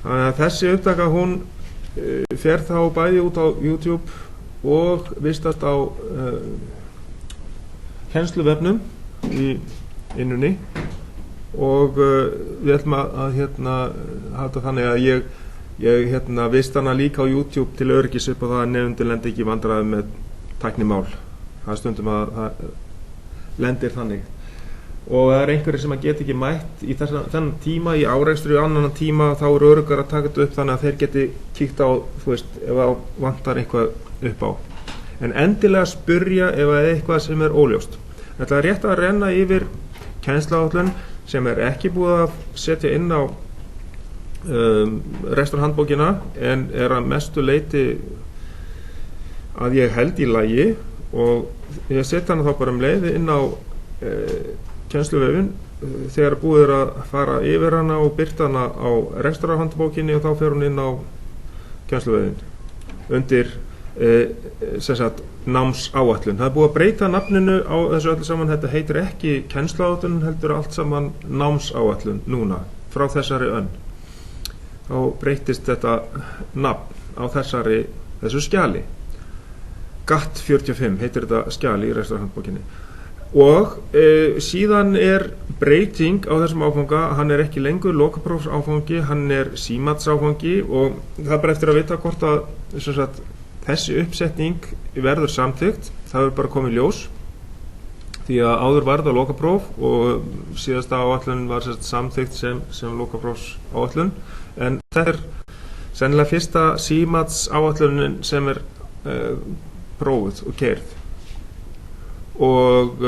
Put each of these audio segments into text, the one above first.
Þannig að þessi upptaka hún fer þá bæði út á YouTube og vistast á kennsluvefnum í innunni og við ætlum að hafa þannig að ég vist hana líka á YouTube til öryggis upp á það að nemendur lendi ekki í vandræðum með tæknimál. Það er stundum að það lendir þannig. Og það er einhverjir sem að geta ekki mætt í þennan tíma í árekstri og annan tíma, þá eru öruggar að taka þetta upp þannig að þeir geti kíkt á, þú veist, ef það vantar eitthvað upp á. En endilega spyrja ef það er eitthvað sem er óljóst. Þetta er rétt að renna yfir kennsluáætlun sem er ekki búið að setja inn á rekstrarhandbókina en er að mestu leyti að ég held í lagi og ég set hana þá bara leið inn á kennsluvefinn þegar búið er að fara yfir hana og birta hana á rekstrarhandbókinni og þá fer hún inn á kennsluvefinn undir námsáætlun. Það er búið að breyta nafninu á þessu öllu saman, þetta heitir ekki kennsluáætlun, heldur allt saman námsáætlun núna frá þessari önn. Þá breytist þetta nafn á þessu skjali. GATT 45 heitir þetta skjali í rekstrarhandbókinni. Og síðan er breyting á þessum áfanga, hann er ekki lengur lokaprófsáfangi, hann er símatsáfangi og það er bara eftir að vita hvort að þessi uppsetning verður samþykkt. Það er bara komið ljós því að áður var það lokapróf og síðasta áætlun var samþykkt sem lokaprófsáætlun. En þetta er sennilega fyrsta símatsáætlunin sem er prófuð og keyrð og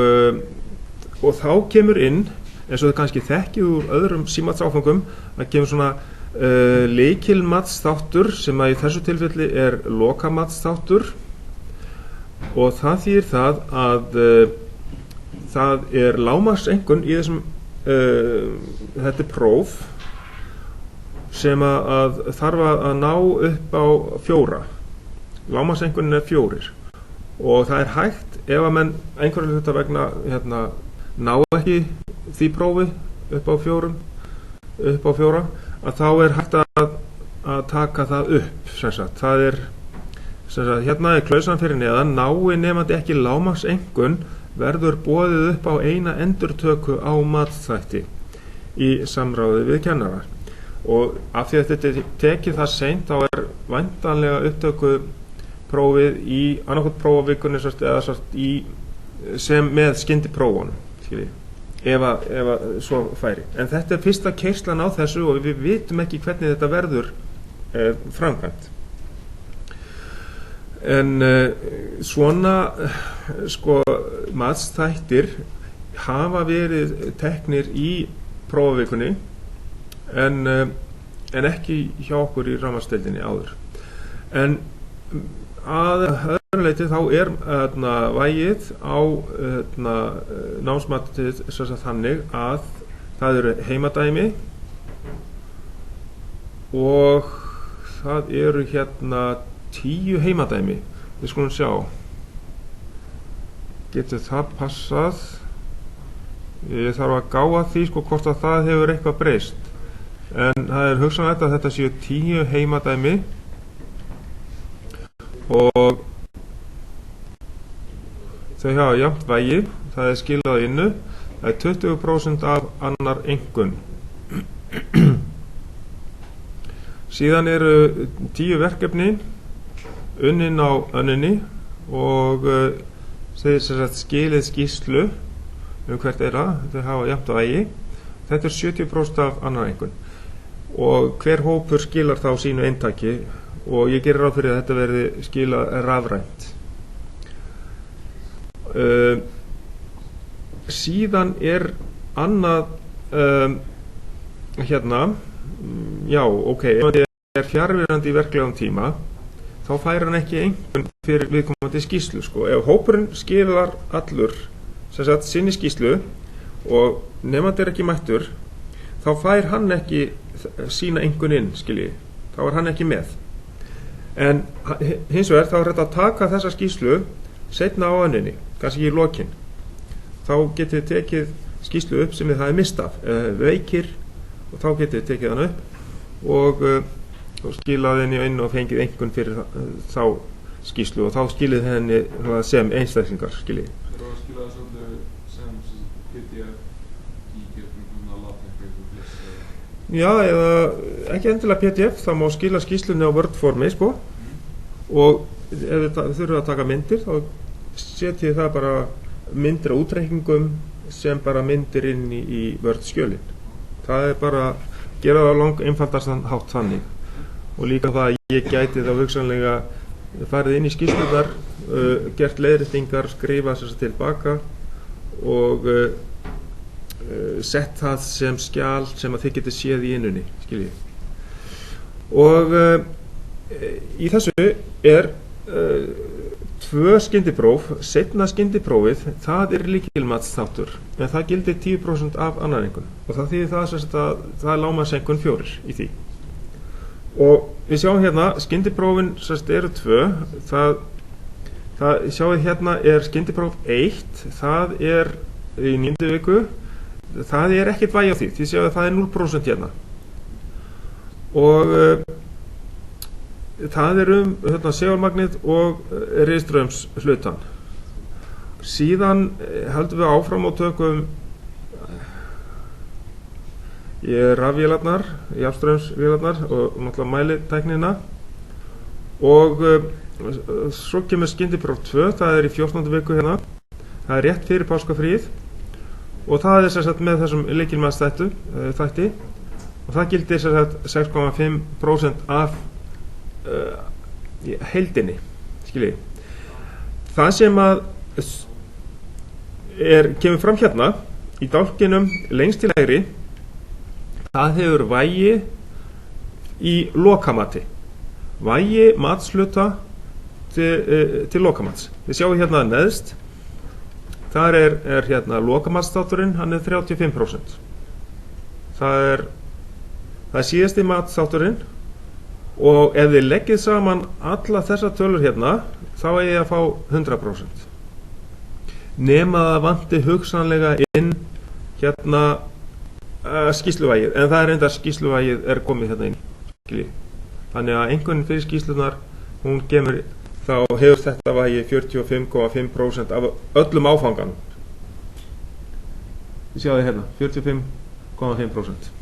þá kemur inn, eins og þið kannski þekkið úr öðrum símatsáfangum, það kemur svona lykilmatsþáttur sem að í þessu tilfelli er lokamatsþáttur og það þýðir það að það er lágmarkseinkunn í þessum þetta er próf sem að þarf að ná upp á 4. Lágmarkseinkunnin er 4 og það er hægt ef að menn einhverju hluta vegna ná ekki því prófi upp á 4 að þá er hægt að taka það upp það er hérna er klausan fyrir neðan, nái nemandi ekki lágmarkseinkunn verður boðið upp á eina endurtöku á matsþætti í samráði við kennara og af því að þetta er tekið það seint þá er væntanlega upptöku prófið í annarkot prófavikunni eða sem með skyndiprófunum ef svo færi. En þetta er fyrsta keyrslan á þessu og við vitum ekki hvernig þetta verður framkvæmt. En svona matsþættir hafa verið teknir í prófavikunni en ekki hjá okkur í rafmagnsdeildinni áður. En að öðru leyti þá er vægið á námsmatið þannig að það eru heimadæmi og það eru 10 heimadæmi. Við skulum sjá, getur það passað? Ég þarf að gá að því hvort að það hefur eitthvað breyst, en það er hugsanlegt að þetta séu 10 heimadæmi og þau hafa jafnt vægi, það er skilað innu, það er 20% af annar einkunn. Síðan eru 10 verkefni unnin á önninni og skilið skýrslu hvert þau hafa jafnt vægi. Þetta er 70% af annar einkunn og hver hópur skilar þá sínu eintaki og ég gerir ráð fyrir að þetta verði skilað rafrænt. Síðan er annað já, ok, ef það er fjarverandi í verklegum tíma þá fær hann ekki einhvern fyrir viðkomandi skýrslu ef hópurinn skilar allur sinni skýrslu og nemandi er ekki mættur þá fær hann ekki sína einhvern inn þá er hann ekki með. En hins vegar þá er þetta að taka þessa skýrslu seinna á önninni, kannski í lokin. Þá getið tekið skýrslu upp sem þið hafið mist af, veikir, og þá getið tekið hann upp og skilaði henni inn og fengið einkunn fyrir þá skýrslu og þá skilið henni sem einstaklingar skiljið. Það var að skila þess öllu sem PDF í gegnum LaTeX Já, eða ekki endilega PDF, það má skila skýrslunni á Word-formi sko. Og ef þið þurfum að taka myndir þá setjið það bara myndir á útreikningum sem bara myndir inn í Word-skjölin. Það bara gera það lang einfaldastan hátt þannig. Og líka það að ég gæti þá hugsanlega farið inn í skýrslunar, gert leiðréttingar, skrifa þess tilbaka og sett það sem skjal sem að þið getið séð í innunni, skiljið. Og í þessu er 2 skyndipróf, seinna skyndiprófið, það lykilmatsþáttur, en það gildir 10% af annarengun og það þýðir það að það er lágmarksengun 4 í því. Og við sjáum hérna, skyndiprófin eru 2, það sjáum hérna skyndipróf 1, það í 9. viku, það ekkert vægi á því, því sjáum það 0% hérna. Og það hérna, segulmagnið og ristströms hlutan. Síðan heldum við áfram og tökum rafvélarnar, jafnströmsvélarnar og náttúrulega mælitæknina og svo kemur skyndipróf 2, það í 14. viku hérna, það rétt fyrir páskafríð og það sem sagt með þessum lykilmatsþætti og það gildir sem sagt 6,5% af heildinni, skiljið. Það sem að kemur fram hérna í dálkinum lengst til hægri, það hefur vægi í lokamati, vægi matsluta til lokamats. Við sjáum hérna neðst, þar hérna lokamatsþátturinn, hann 35%. Það er síðasti matsþátturinn og ef þið leggið saman alla þessar tölur hérna, þá ég að fá 100%. Nema það vanti hugsanlega inn hérna skýrsluvægið, en það reyndar skýrsluvægið komið hérna inn, skiljið. Þannig að einhvern fyrir skýrslunar, hún kemur, þá hefur þetta vægi 45,5% af öllum áfanganum. Þið sjáðu hérna, 45,5%.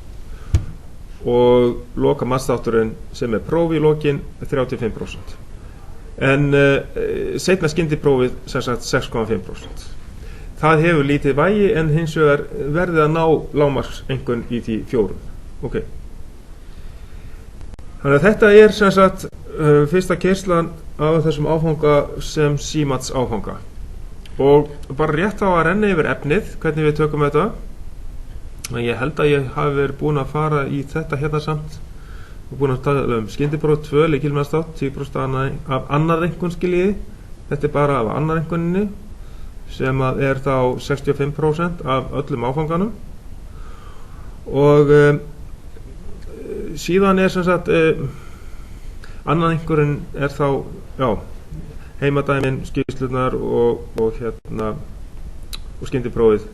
Og lokamatsþátturinn sem prófi í lokin 35%. En seinna skyndiprófið sem sagt 6,5%. Það hefur lítið vægi en hins vegar verðið að ná lágmarkseinkunn í því 4. Okay. Þannig að þetta sem sagt fyrsta keyrslan af þessum áfanga sem símats áfanga. Og bara rétt á að renna yfir efnið, hvernig við tökum þetta. Ég held að ég hafi verið búin að fara í þetta hérna samt. Við búin að tala skyndipróf 2, lykilmatsþátt, 10% af annarreinkun skiljiði. Þetta bara af annareinkunninni, sem að þá 65% af öllum áfanganum. Og síðan sem sagt annareinkurinn þá, já, heimadæmin, skýrslunar og hérna og skyndiprófið.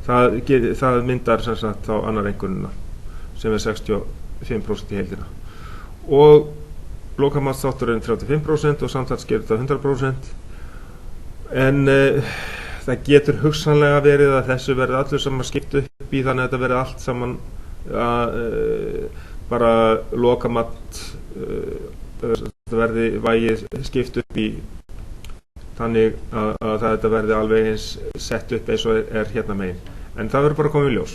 Það myndar sem sagt þá annareinkunnina sem 65% í heildina. Og lokamatsþátturinn 35% og samtals gerir þetta 100%. En það getur hugsanlega verið að þessu verði allur saman skipt upp í þannig að þetta verði allt saman bara lokamatt, þetta verði vægið skipt upp í þannig að þetta verði alveg eins sett upp eins og hérna megin. En það verður bara komið í ljós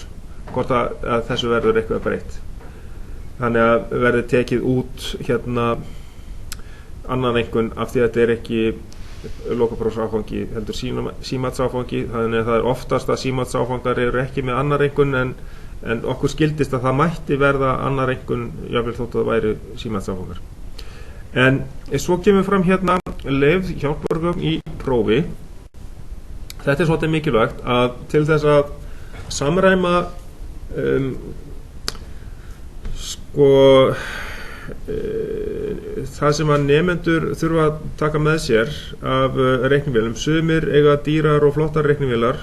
hvort að þessu verður eitthvað breytt. Þannig að verði tekið út hérna annan einhvern af því að þetta ekki lokaprófsáfangi heldur símatsáfangi, þannig að það oftast að símatsáfangar eru ekki með annar einhvern en okkur skildist að það mætti verða annar einhvern jafnvel þótt að það væri símatsáfangar. En svo kemur fram hérna leyfð hjálpargögn í prófi. Þetta svolítið mikilvægt að til þess að samræma það sem að nemendur þurfa að taka með sér af reiknivélum. Sumir eiga dýrar og flottar reiknivélar,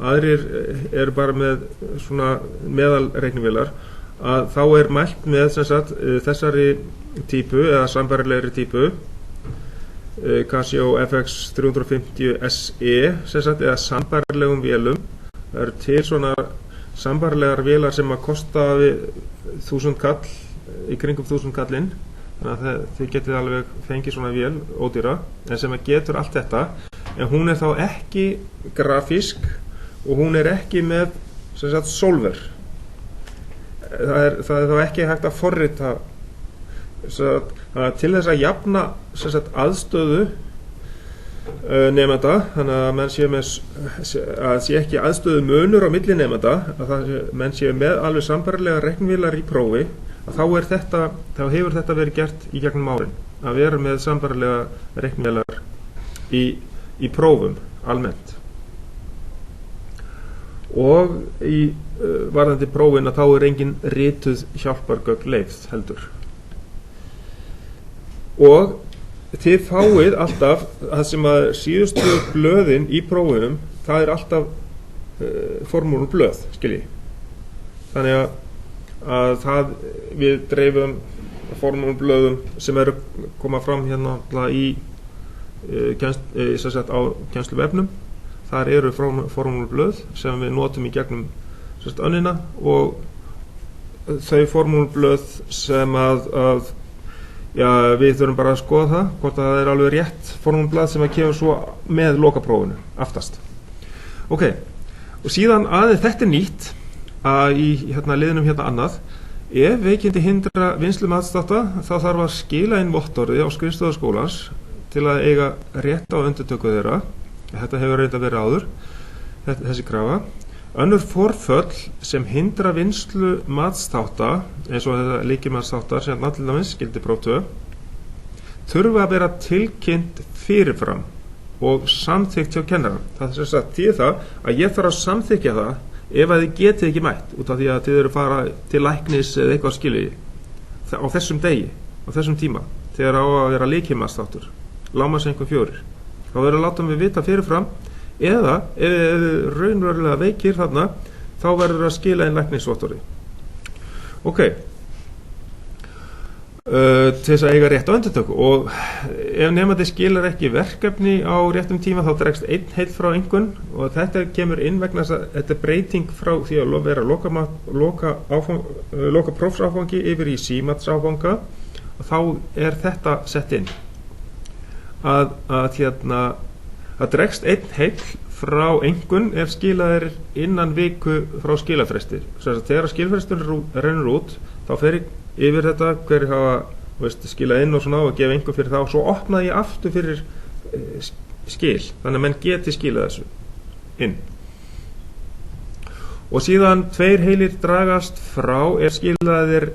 aðrir bara með svona meðal reiknivélar, að þá mælt með sem sagt þessari típu eða sambærilegri típu Casio FX 350 SE sem sagt eða sambærilegum vélum. Það eru til svona sambærilegar vélar sem að kosta 1000 kall, í kringum 1000 kallinn, þannig að þið getið alveg fengið svona vél ódýra, en sem að getur allt þetta, en hún þá ekki grafísk og hún ekki með sem sagt solver. Það þá ekki hægt að forrita til þess að jafna sem sagt aðstöðu nemenda, þannig að menn séu með að sé ekki aðstöðu munur á milli nemenda, að menn séu með alveg sambærilega reiknivélar í prófi, að þá hefur þetta verið gert í gegnum árin, að vera með sambærilega reiknivélar í prófum almennt. Og í varðandi prófin að þá engin rituð hjálpargögn leyfð heldur. Og þið fáið alltaf það sem að síðustu blöðin í prófunum, það alltaf formúlublöð, skilji. Þannig að við dreifum formúlublöðum sem koma fram hérna í á kennsluvefnum. Þar eru formúlublöð sem við notum í gegnum önnina, og þau formúlublöð sem við þurfum bara að skoða það, hvort að það alveg rétt formúlublað sem að kemur svo með lokaprófinu aftast. Ok, og síðan þetta nýtt að í liðnum annað, ef veikindi hindra vinnslu matsþátta, þá þarf að skila inn vottorði á skrifstofu skólans til að eiga rétt á endurtöku þeirra. Þetta hefur reynda verið áður, þessi krafa. Önnur forföll sem hindra vinnslu matsþátta, eins og þetta lykimatsþáttar sem til dæmis skildipróf 2, þurfa að vera tilkynnt fyrirfram og samþykkt hjá kennara. Það sem sagt þýðir það að ég þarf að samþykkja það ef að þið getið ekki mætt, út af því að þið eru fara til læknis eða eitthvað skilji á þessum degi, á þessum tíma, þegar á að vera lykimatsþáttur, lágmarkseinkunn 4. Þá verður að láta mig vita fyrirfram, eða ef þið raunverulega veikir þarna, þá verður að skila inn læknisvottorði. Ok, til þess að eiga rétt á endurtöku, og ef nemandi skilar ekki verkefni á réttum tíma, þá dregst einn heill frá einkunn, og þetta kemur inn vegna þess að þetta breyting frá því að vera loka prófsáfangi yfir í símatsáfanga, og þá þetta sett inn að dregst einn heill frá einkunn ef skilað innan viku frá skilafresti. Þegar skilafrestur rennur út, þá fer yfir þetta hverju hafa skilað inn og svona, og gefa einhver fyrir það, og svo opnaði ég aftur fyrir skil, þannig að menn geti skilað þessu inn. Og síðan 2 heilir dragast frá ef skilaðir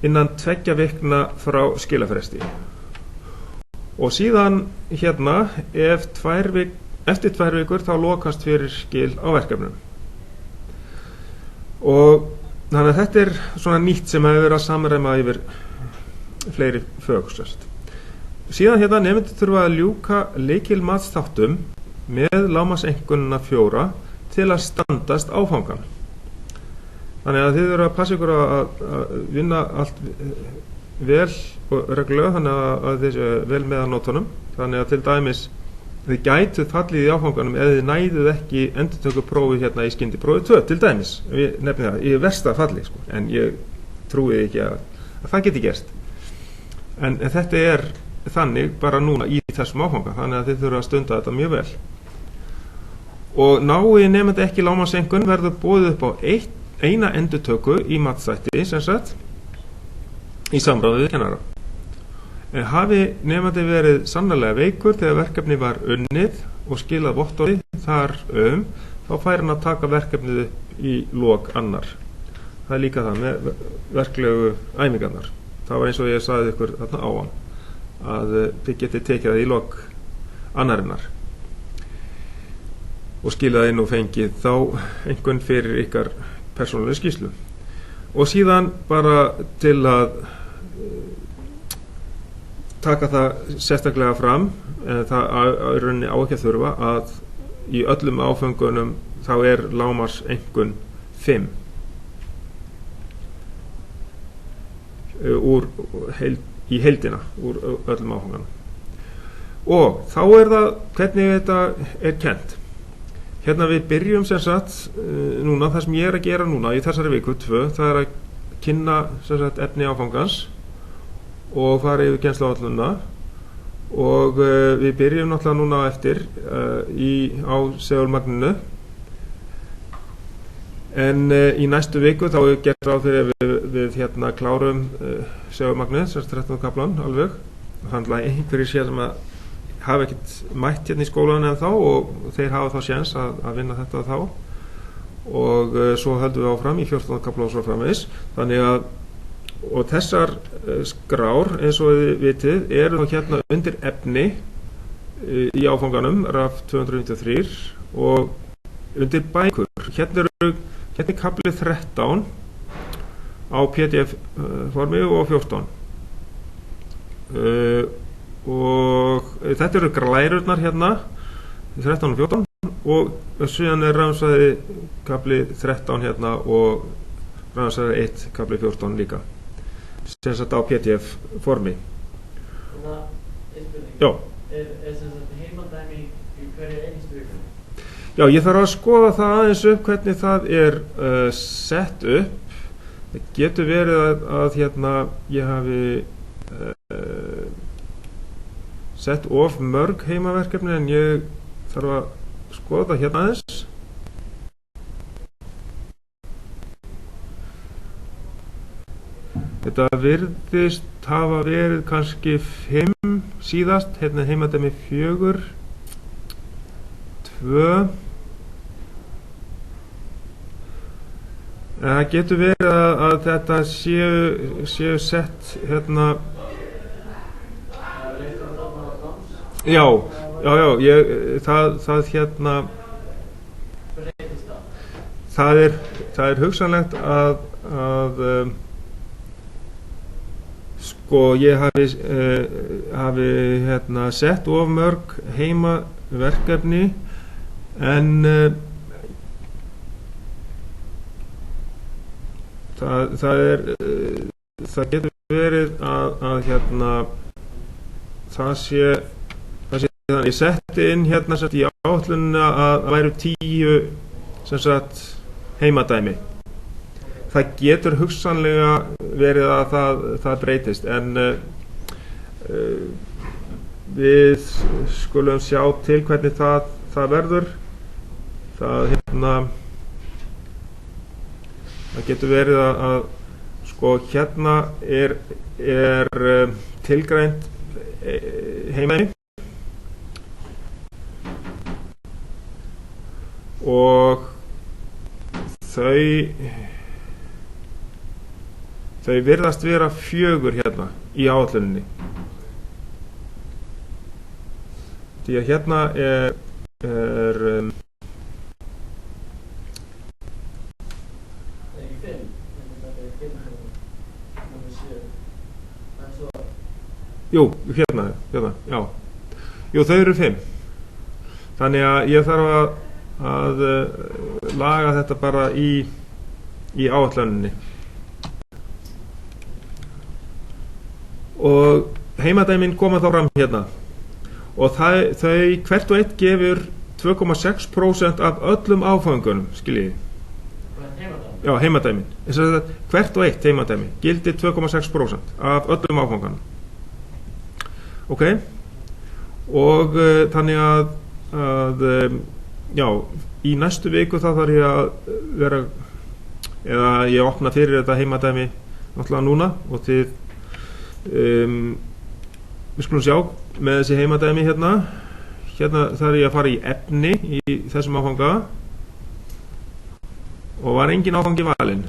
innan 2 vikna frá skilafresti. Og síðan eftir 2 vikur þá lokast fyrir skil á verkefnum. Og þannig að þetta svona nýtt sem hefur verið að samræma yfir fleiri fög. Síðan nemendur þurfa að ljúka lykilmatsþáttum með lágmarkseinkunnina 4 til að standast áfangan. Þannig að þið þurfa að passa ykkur að vinna allt vel og reglulega, þannig að þið séu vel með að nótunum. Þannig að til dæmis þið gætuð fallið í áfanganum eða þið næðuð ekki endurtökuprófi í skyndiprófi 2 til dæmis. Við nefnum það í versta falli, en ég trúi ekki að það geti gerst. En þetta þannig bara núna í þessum áfanga, þannig að þið þurfa að stunda þetta mjög vel. Og nái nemandi ekki lágmarkseinkunn verður boðið upp á eina endurtöku í matsþætti, sem sagt, í samráði við kennara. En hafi nemandi verið sannarlega veikur þegar verkefni var unnið og skilað vottorði þar þá fær hann að taka verkefnið í lok annar. Það líka það með verklegu æfingarnar. Það var eins og ég sagði ykkur þarna áðan, að þið getið tekið það í lok annarinnar og skilað inn og fengið þá einhvern fyrir ykkar persónulega skýrslu. Og síðan bara til að taka það sérstaklega fram, það rauninni á ekki að þurfa, að í öllum áföngunum þá lágmarkseinkunn 5. í heildina úr öllum áfanganum. Og þá það hvernig þetta kennt. Hérna við byrjum sem sagt núna, það sem ég að gera núna í þessari viku 2, það að kynna sem sagt efni áfangans og fara yfir kennsluáætlunina og við byrjum náttúrulega núna eftir á segulmagninu, en í næstu viku þá gert ráð fyrir við hérna klárum segulmagnið, sem 13. kaflan alveg, þannig að einhverjir sé sem að hafa ekkert mætt hérna í skólan en þá, og þeir hafa þá séns að vinna þetta þá, og svo höldum við áfram í 14. kafla og svo framvegis. Þannig að, og þessar skrár eins og þið vitið eru þá hérna undir efni í áfanganum RAF 293 og undir bækur. Hérna er kafli 13 á PDF formi og 14 og þetta eru glærurnar hérna 13 og 14, og síðan er rafmagnsfræði kafli 13 hérna og rafmagnsfræði 1 kafli 14 líka, sem sagt á PDF formi. Já. Sem sagt heimadæmi í hverju einustu viku? Já, ég þarf að skoða það aðeins upp hvernig það er sett upp. Það getur verið að hérna ég hafi sett of mörg heimaverkefni, en ég þarf að skoða það hérna aðeins. Þetta virðist hafa verið kannski 5 síðast, hérna heimadæmi 4, 2. Það getur verið að þetta séu sett hérna. Já, það hérna það er hugsanlegt að sko ég hafi hérna sett of mörg heimaverkefni, en það getur verið að hérna það sé þannig ég setti inn hérna sett í áætlunina að væru 10 sem sagt heimadæmi. Það getur hugsanlega verið að það breytist, en við skulum sjá til hvernig það verður. Það hérna það getur verið að sko hérna er tilgreint heimæmi, og þau virðast vera 4 hérna í áætluninni, því að hérna er jú, hérna, já. Jú, þau eru 5. Þannig að ég þarf að laga þetta bara í áætluninni. Og heimadæmin koma þá fram hérna. Og þau hvert og eitt gefur 2,6% af öllum áfangunum, skiljið. Já, heimadæmin. Hvert og eitt heimadæmi gildir 2,6% af öllum áfangunum. Ok, og þannig að já, í næstu viku þá þarf ég að vera, eða ég opna fyrir þetta heimadæmi náttúrulega núna, og þið við skulum sjá með þessi heimadæmi hérna þarf ég að fara í efni í þessum áfanga, og var engin áfangi valinn.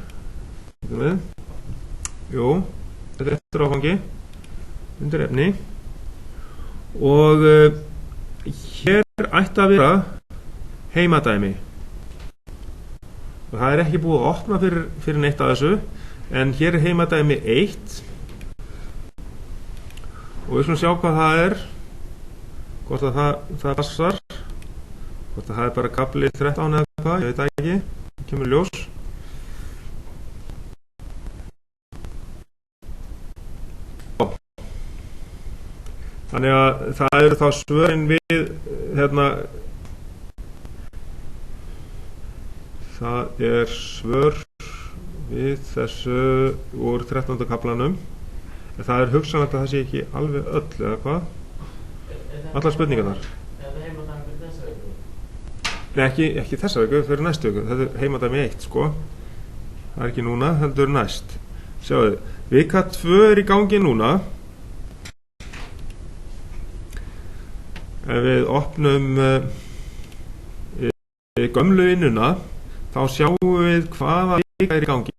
Jú, þetta er eftir áfangi undir efni, og hér ætti að vera heimadæmi, og það er ekki búið að opna fyrir neitt af þessu, en hér er heimadæmi 1, og við skulum sjá hvað það er, hvort að það passar, hvort að það er bara kafli 13 eða hvað, ég veit ekki, það kemur ljós. Þannig að það eru þá svörin við hérna, það er svör við þessu úr 13. kaflanum. En það er hugsanlegt að það sé ekki alveg öll, eða hvað? Allar spurningarnar. Er það heimadæmi fyrir þessa viku? Nei, ekki þessa viku, fyrir næstu viku. Þetta er heimadæmi 1, sko. Það er ekki núna, heldur næst. Sjáðu, vika 2 er í gangi núna. Ef við opnum gömlu vinnuna, þá sjáum við hvaða vika er í gangi.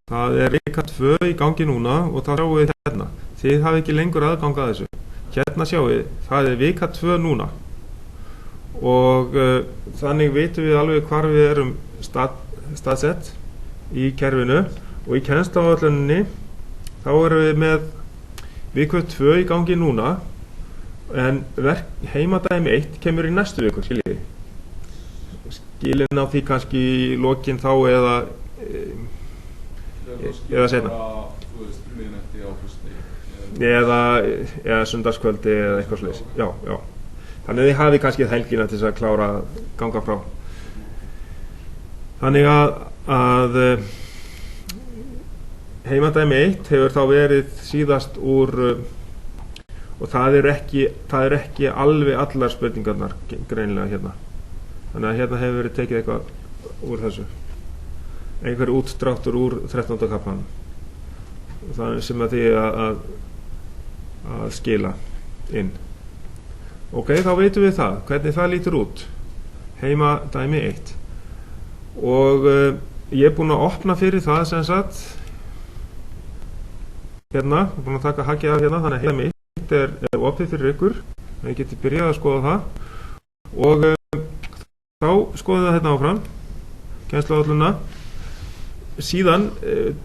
Það er vika 2 í gangi núna og þá sjáum við hérna. Þið hafi ekki lengur aðgang að þessu. Hérna sjáum við, það er vika 2 núna. Og þannig vitum við alveg hvar við erum staðsett í kerfinu. Og í kennsluáætluninni þá erum við með viku 2 í gangi núna. En heimadæmi 1 kemur í næstu viku, skiljið. Skilin á því kannski í lokin þá eða seinna. Þú veist, miðnætti á föstudegi. Eða sunnudagskvöldi eða eitthvað svoleiðis. Já. Þannig að þið hafi kannski helgina til þess að klára að ganga frá. Þannig að heimadæmi 1 hefur þá verið síðast úr og það er ekki alveg allar spurningarnar greinilega hérna. Þannig að hérna hefur verið tekið eitthvað úr þessu. Einhver útdráttur úr 13. kaflanum. Það sem að því að skila inn. Ok, þá veitum við það, hvernig það lítur út. Heimadæmi 1. Og ég er búinn að opna fyrir það sem sagt. Hérna, ég er búinn að taka hakið af hérna, þannig að heimadæmi 1 er opið fyrir ykkur. Þannig getið byrjað að skoða það. Og þá skoðum við hérna áfram, kennsluáætlunina. Síðan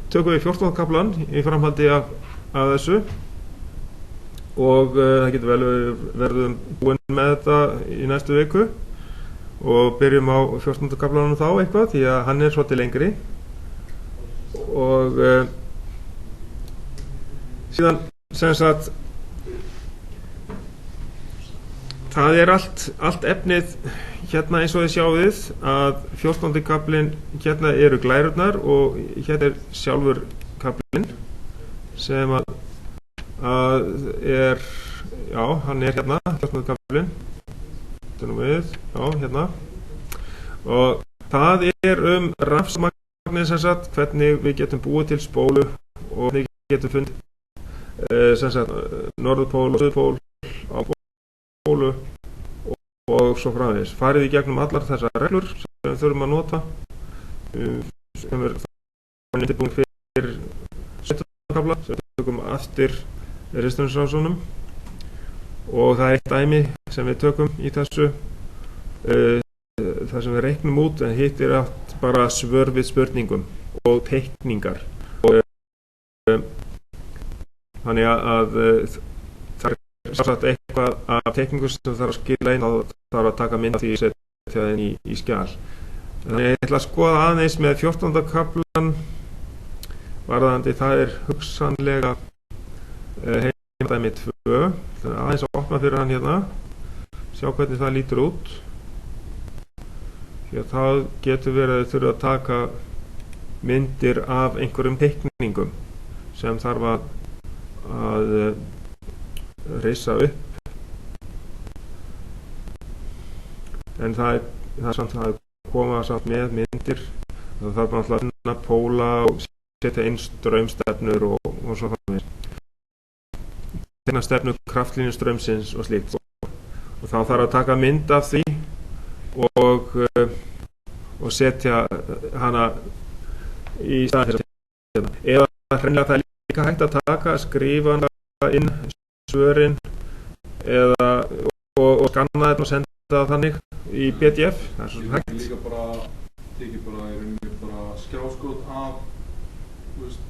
tökum við 14. kaflan í framhaldi af þessu og það getur vel verðum búin með þetta í næstu viku og byrjum á 14. kaflanum þá eitthvað því að hann er svolítið lengri og síðan sem sagt það er allt efnið hérna eins og þið sjáuð að 14. kaflinn hérna eru glærurnar og hérna er sjálfur kaflinn sem að er hann er hérna 14. kaflinn hérna og það er rafmagn sem sagt hvernig við getum búið til spólu og við getum fundið sem sagt norðurpól og suðurpól á spólu og svo framvegis. Farið í gegnum allar þessar reglur sem við þurfum að nota sem er þannig tilbúin fyrir 17. kafla sem við tökum eftir ristunarsásunum og það er eitt dæmi sem við tökum í þessu það sem við reiknum út en hitt er allt bara svör við spurningum og teikningar og þannig að það er sagt eitthvað af teikningu sem þarf að skila inn þá þarf að taka mynd af því að setja það inn í skjal. Þannig ég ætla að skoða aðeins með 14. kaflan varðandi það er hugsanlega heimadæmi 2 þannig aðeins að opna fyrir hann hérna sjá hvernig það lítur út því að það getur verið að þau þurfa að taka myndir af einhverjum teikningum sem þarf að reisa upp en það er samt að koma samt með myndir það þarf bara að finna póla og setja inn straumstefnur og svo framvegis finna stefnu kraftlínu straumsins og slíkt og þá þarf að taka mynd af því og setja hana í staðin eða hreinlega það er líka hægt að taka skrifa hana inn svörin eða og skanna þetta og senda það þannig í PDF það er svo hægt líka bara tekið bara í rauninni bara skjáskot af þú veist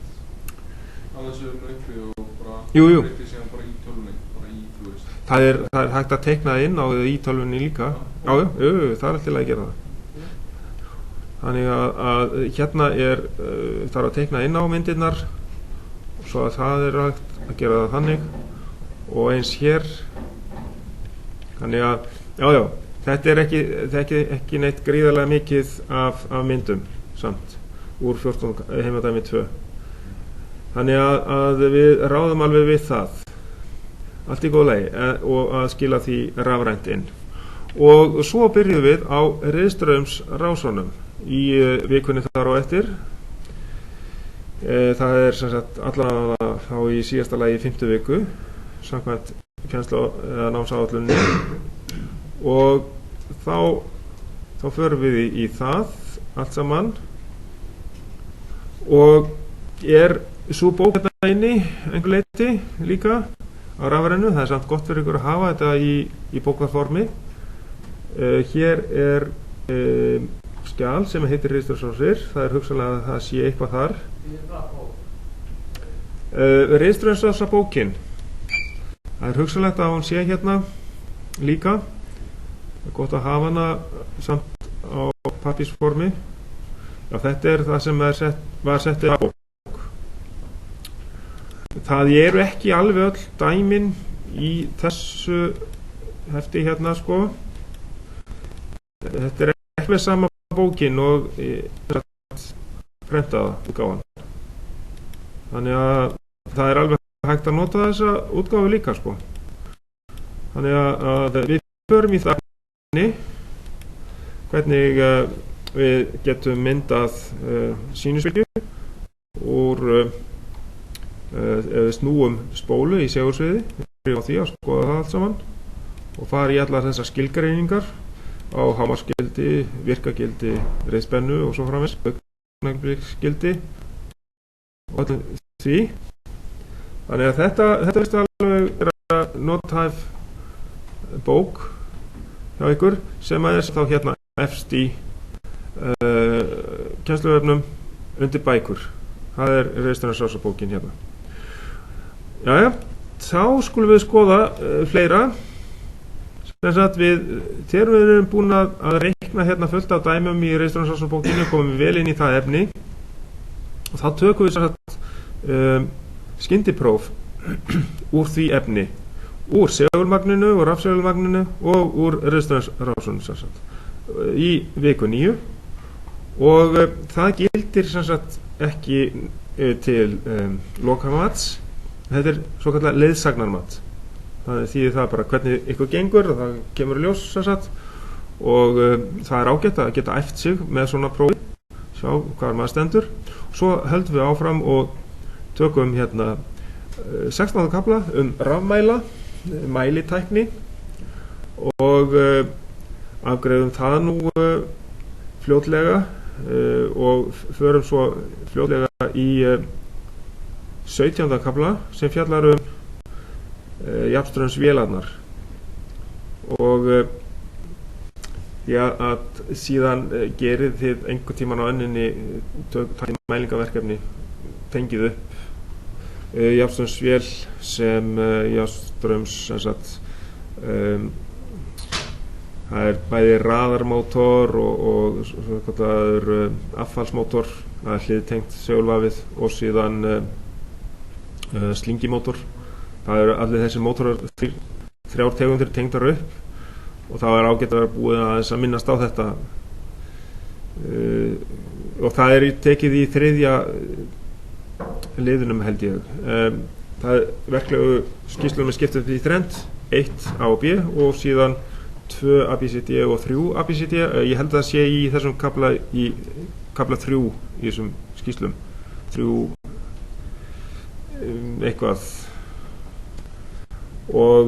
af þessu uppi og bara breytið síðan bara í tölvunni bara í þú veist það er hægt að teikna inn á í tölvunni líka það er alltaf að gera það Þannig að hérna þarf að teikna inn á myndirnar svo að það hægt að gera það þannig og eins hér. Þannig að já, þetta ekki neitt gríðarlega mikið af myndum samt úr 14 heimadæmi 2. Þannig að við ráðum alveg við það allt í góðu lagi og að skila því rafrænt inn. Og svo byrjuðum við á riðstraumsrásunum í vikunni þar á eftir. Það sem sagt allavega þá í síðasta lagi 5. viku samkvæmt kennslu eða námsáætluninni og þá förum við í það allt saman og sú bók þetta inni einhver leyti líka á rafrænu. Það samt gott fyrir ykkur að hafa þetta í bókarformi. Hér skjal sem heitir riðstraumsrásir. Það hugsanlega að það sé eitthvað þar. Riðstraumsrásabókin, það hugsanlegt að hún sé hérna líka. Það gott að hafa hana samt á pappírsformi. Já, þetta það sem var sett á bók. Það eru ekki alveg öll dæmin í þessu hefti hérna sko. Þetta ekki með sama bókin og prentaða útgáfan. Þannig að það alveg hægt að nota þessa útgáfu líka sko. Þannig að við förum í það hvernig við getum myndað sínusbylgju úr ef við snúum spólu í segursviði, við á því að skoða það allt saman og fara í allar þessar skilgreiningar á hámarksgildi, virkagildi, reiðspennu og svo framvegis, augnabliksgildi og allir því. Þannig að þetta veist alveg nothæf bók hjá ykkur sem þá hérna efst í kennsluvefnum undir bækur. Það riðstraumsrásabókin hérna. Jæja, þá skulum við skoða fleira. Þegar við erum búin að reikna hérna fullt af dæmum í riðstraumsrásabókinu, komum við vel inn í það efni og þá tökum við skyndipróf úr því efni, úr segulmagninu og rafsegulmagninu og úr riðstraumsrásunum í viku 9 og það gildir ekki til lokamats. Þetta svo kallar leiðsagnarmat. Það þýðir það bara hvernig ykkur gengur og það kemur í ljós og það ágætt að geta æft sig með svona prófi, sjá hvað maður stendur. Svo höldum við áfram og tökum hérna 16. kafla rafmæla, mælitækni og afgreiðum það nú fljótlega og förum svo fljótlega í 17. kafla sem fjallar jafnstraumsvélarnar og að síðan gerið þið einhvern tímann á önninni takið mælingaverkefni, fengið upp jafnstraumsvél sem jafnstraums það bæði raðarmótor og affallsmótor, það hliðtengt segulvafið og síðan slingimótor. Það allir þessi mótorar 3 tegundir tengdar upp og þá ágætt að vera búið aðeins að minnast á þetta og það tekið í 3. liðunum held ég. Það verklegu skýrslunum skiptið upp í 3, 1 A og B og síðan 2 ABCD og 3 ABCD. Ég held að það sé í þessum kafla 3 í þessum skýrslum 3 eitthvað og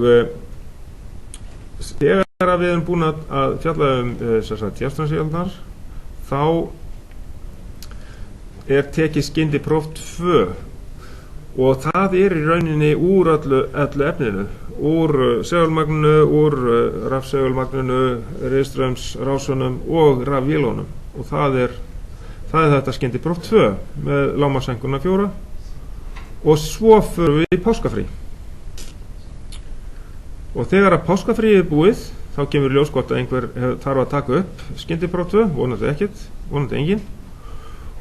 þegar við erum búin að fjalla jafnstraumsvélarnar þá tekið skyndipróf 2 og það í rauninni úr öllu efninu, úr segulmagninu, úr rafsegulmagninu, riðstraumsrásunum og rafvélunum og það þetta skyndipróf 2 með lágmarkseinkunna 4 og svo förum við í páskafrí og þegar að páskafrí búið þá kemur ljós hvort að einhver þarf að taka upp skyndipróf 2, vonandi ekkert, vonandi engin,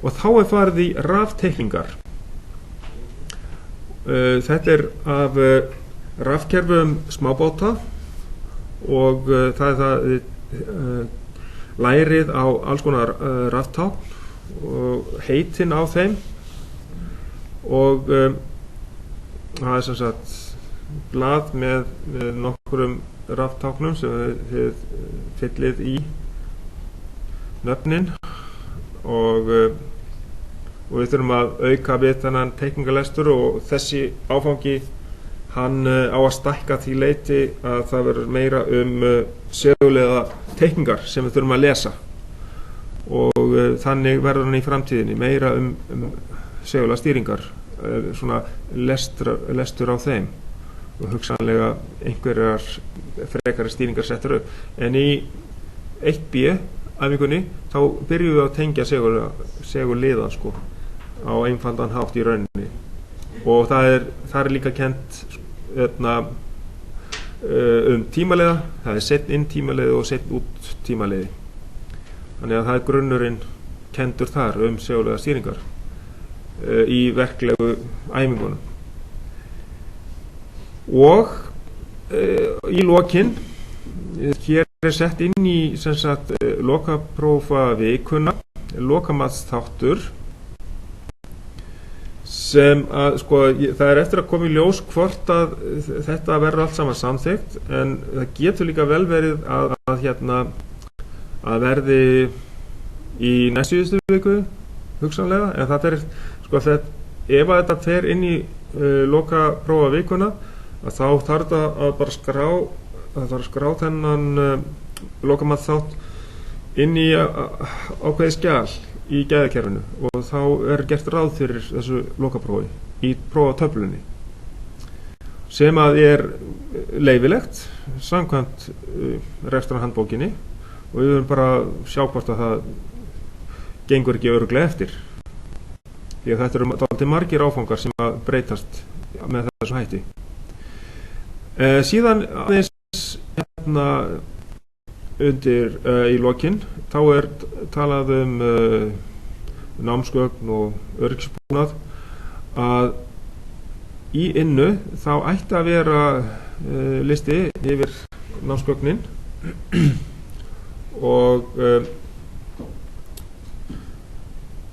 og þá farið í rafteikningar. Þetta af rafkerfum smábáta og það lærið á alls konar raftákn og heitin á þeim og það sem sagt blað með nokkrum raftáknum sem þið fyllið í nöfnin og við þurfum að auka við þennan teikningalestur og þessi áfangi hann á að stækka því leyti að það verður meira sögulega teikningar sem við þurfum að lesa og þannig verður hann í framtíðinni meira sögulega stýringar, svona lestur á þeim og hugsanlega einhverjar frekari stýringar settur upp. En í 1B æfingunni þá byrjum við að tengja seguliðan sko á einfaldan hátt í rauninni og það er líka kennt tímaleiða, það er seinna inn tímaleiði og seinna út tímaleiði, þannig að það er grunnurinn kenndur þar segulega stýringar í verklegu æfingunum. Og í lokin hér sett inn í sem sagt lokaprófa vikuna lokamatþáttur sem að sko það eftir að koma í ljós hvort að þetta verður allt saman samþykkt, en það getur líka vel verið að verði í næstsíðustu viku hugsanlega, en það fer sko ef að þetta fer inn í lokaprófa vikuna að þá þarf það að bara skrá þennan lokamatþátt inn í ákveðið skjal í gæðakerfinu og þá gert ráð fyrir þessu lokaprófi í prófatöflunni sem að leyfilegt samkvæmt rekstrarhandbókinni og við verðum bara að sjá hvort að það gengur ekki örugglega eftir því að þetta eru dálítið margir áfangar sem að breytast með þessu hætti. Síðan aðeins undir í lokin þá talað námsgögn og öryggisbúnað að í innu þá ætti að vera listi yfir námsgögnin og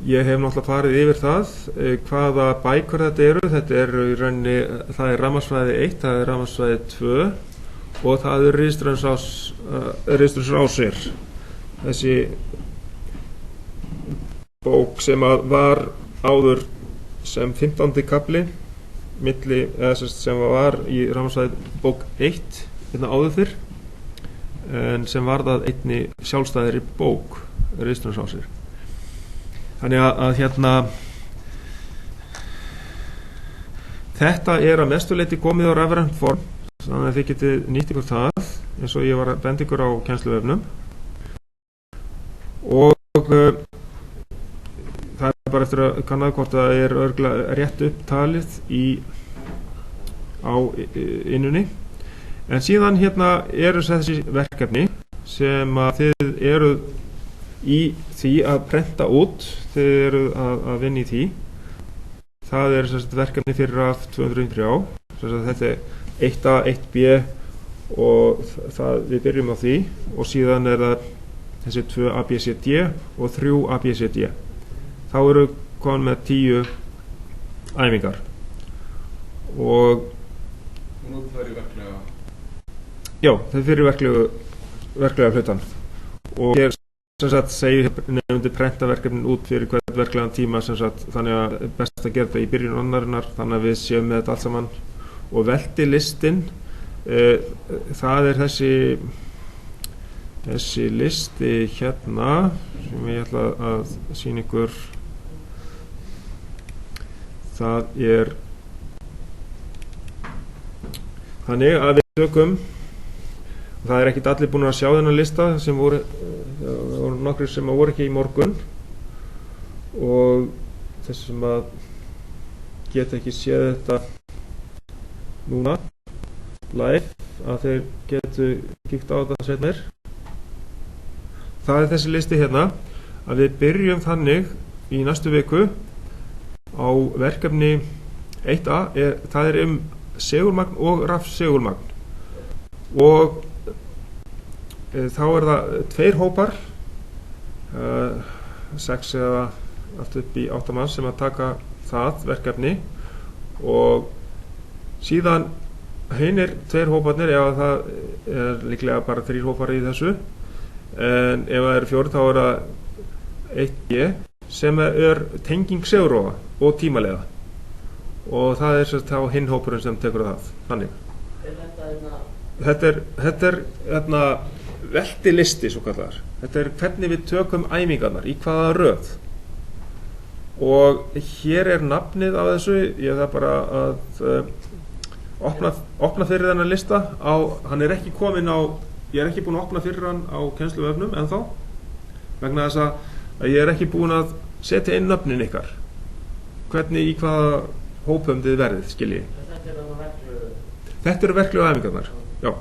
ég hef náttúrulega farið yfir það hvaða bækur þetta eru í rauninni, það er rafmagnsfræði 1, það er rafmagnsfræði 2 og það er ritstjórnarsrásir, þessi bók sem var áður sem 15. kafli sem var í rafmagnsfræði bók 1 áður fyrr en sem var það einni sjálfstæðri bók ritstjórnarsrásir. Þannig að þetta að mestu leyti komið á rafrænt form, þannig að þið getið nýtt ykkur það eins og ég var að benda ykkur á kennsluvefnum og það bara eftir að kanna hvort það örugglega rétt upptalið á innunni, en síðan eru þessi verkefni sem að þið eruð í því að prenta út, þið eru að vinna í því. Það er verkefni fyrir RAF 203, þetta er 1A, 1B og við byrjum á því og síðan það þessi 2 ABCD og 3 ABCD. Þá eru komin með 10 æfingar og nú það er í verklega? Já, það er fyrir verklega hlutan og hér sem sagt segir nefndi prentaverkefnin út fyrir hvert verklegan tíma sem sagt, þannig að best að gera þetta í byrjun annarinnar þannig að við séum með þetta allt saman og velti listin það er þessi listi sem ég ætla að sýna ykkur, það er þannig að við tökum, það er ekkert allir búin að sjá þennan lista sem voru nokkrir sem voru ekki í morgun og þess sem að geta ekki séð þetta núna live að þeir getu kíkt á þetta seinna meir. Það er þessi listi hérna að við byrjum þannig í næstu viku á verkefni 1A, það er segulmagn og rafsegulmagn og þá er það 2 hópar, 6 eða allt upp í 8 manns sem að taka það verkefni og síðan hinir 2 hóparnir, ef það er líklega bara 3 hópar í þessu, en ef það eru 4 þá er það 1G sem er tenging segurofa og tímaleiða og það er þá hinn hópurinn sem tekur það þannig. Þetta er veltilisti svo kallar. Þetta er hvernig við tökum æfingarnar, í hvaða röð og hér er nafnið af þessu, ég það bara að opna fyrir þennan lista hann er ekki kominn á, ég er ekki búin að opna fyrir hann á kennsluvefnum ennþá vegna þess að ég er ekki búin að setja inn nöfnin ykkar, hvernig í hvaða hópum þið verðið, skilji. Þetta eru verklegu æfingarnar, já.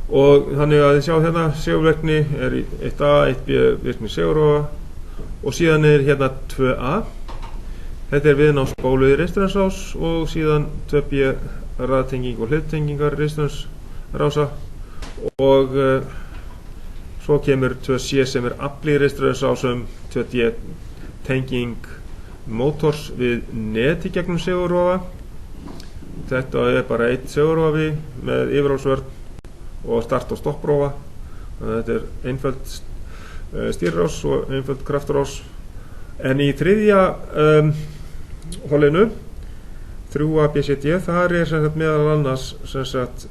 Og þannig að þið sjá hérna segulverkni er í 1A, 1B virkni segurofa og síðan er hérna 2A. Þetta er viðnámsbólu í risturansrás og síðan 2B raðtenging og hliðtengingar risturansrása og svo kemur 2C sem er afl í risturansrásum, 2D tenging mótors við neti gegnum segurofa. Þetta er bara 1 segurofi með yfirhálsvörn og start- og stopprófa. Þetta er einföld stýrrás og einföld kraftrás. En í 3. holinu 3A BCD, þar er sem sagt meðal annars sem sagt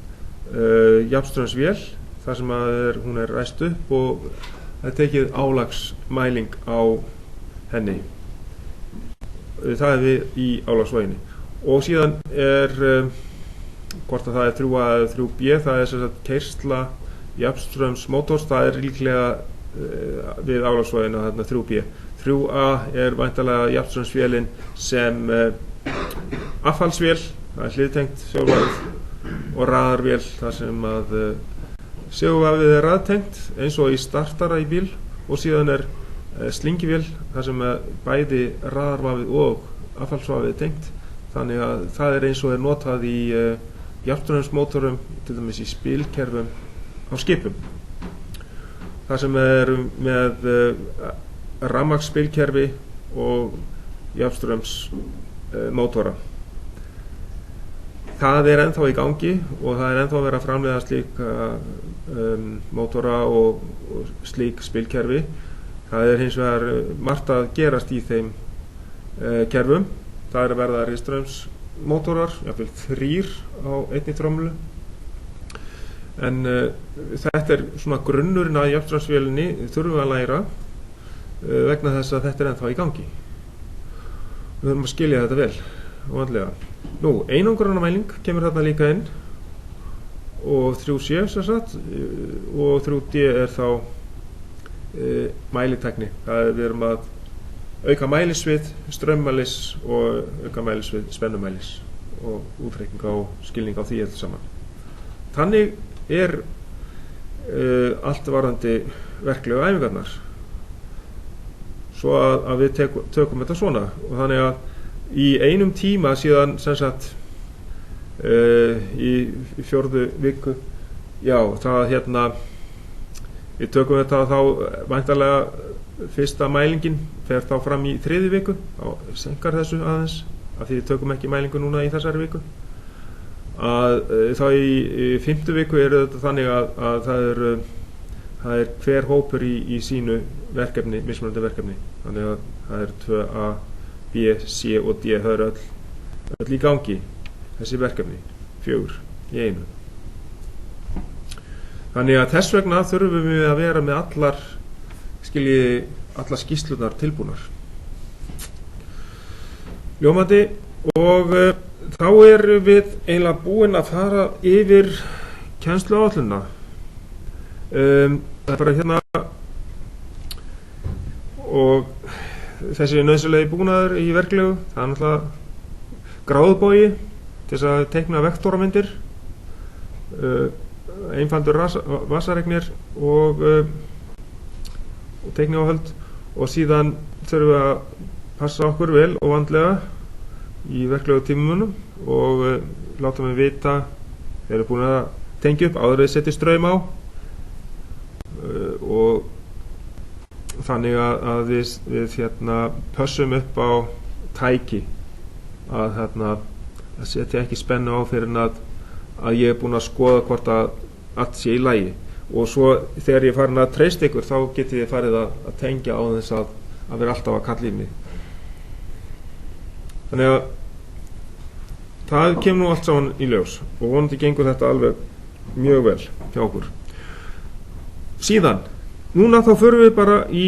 jafnströmsvél, þar sem að hún er ræst upp og það er tekið álagsmæling á henni. Það er við í álagsvæginni. Og síðan er hvort að það er 3A eða 3B, það er sem sagt keyrsla jafnströmsmótors, það er líklega við álagsvægina þarna 3B. 3A er væntanlega jafnströmsvélin sem affallsvél, það er hliðtengt segulvafið og raðarvél þar sem að segulvafið er raðtengt eins og í startara í bíl og síðan er slingivél þar sem bæði raðarvafið og affallsvafið er tengt, þannig að það er eins og er notað í jafnströmsmótorum, til dæmis í spilkerfum á skipum. Það sem er með rafmagnsspilkerfi og jafnströmsmótora. Það er ennþá í gangi og það er ennþá verið að framleiða slík mótora og slík spilkerfi. Það er hins vegar margt að gerast í þeim kerfum. Það er að verða rafströmsmótorar, jafnvel 3 á einni trommlu. En þetta er svona grunnurinn að jafnströmsvélinni þurfum við að læra vegna þess að þetta er ennþá í gangi. Við þurfum að skilja þetta vel og vandlega. Nú, einangrunarmæling kemur þarna líka inn og 3C sem sagt og 3D er þá mælitækni. Það er við erum að auka mælisvið straummælis og auka mælisvið spennumælis og útreikning og skilning á því allt saman. Þannig er allt varðandi verklegu æfingarnar. Svo að við tökum þetta svona og þannig að í einum tíma síðan sem sagt í 4. viku, já, það hérna við tökum þetta þá væntanlega fyrsta mælingin fer þá fram í 3. viku, þá senkar þessu aðeins af því við tökum ekki mælingu núna í þessari viku. Þá í 5. viku er þetta þannig að það er hver hópur í sínu verkefni, mismunandi verkefni. Þannig að það er 2A, B, C og D, það eru öll í gangi, þessi verkefni, 4 í einu. Þannig að þess vegna þurfum við að vera með allar skýrslunar tilbúnar. Ljómandi, og þá erum við eiginlega búin að fara yfir kennsluáætlunina. Það er bara hérna og þessi nauðsynlegi búnaður í verklegu, það er náttúrulega gráðbogi til þess að teikna vektoramyndir einfaldur vasaregnir og teikniáhöld, og síðan þurfum við að passa okkur vel og vandlega í verklegu tímunum og láta mig vita þegar við erum búin að tengja upp áður við setja straum á, og þannig að við pössum upp á tæki að setja ekki spennu á fyrir að ég er búin að skoða hvort að allt sé í lagi, og svo þegar ég er farin að treysta ykkur þá getið ég farið að tengja á þess að vera alltaf að kalla í mig. Þannig að það kemur nú allt saman í ljós og vonandi gengur þetta alveg mjög vel hjá okkur. Síðan, núna þá förum við bara í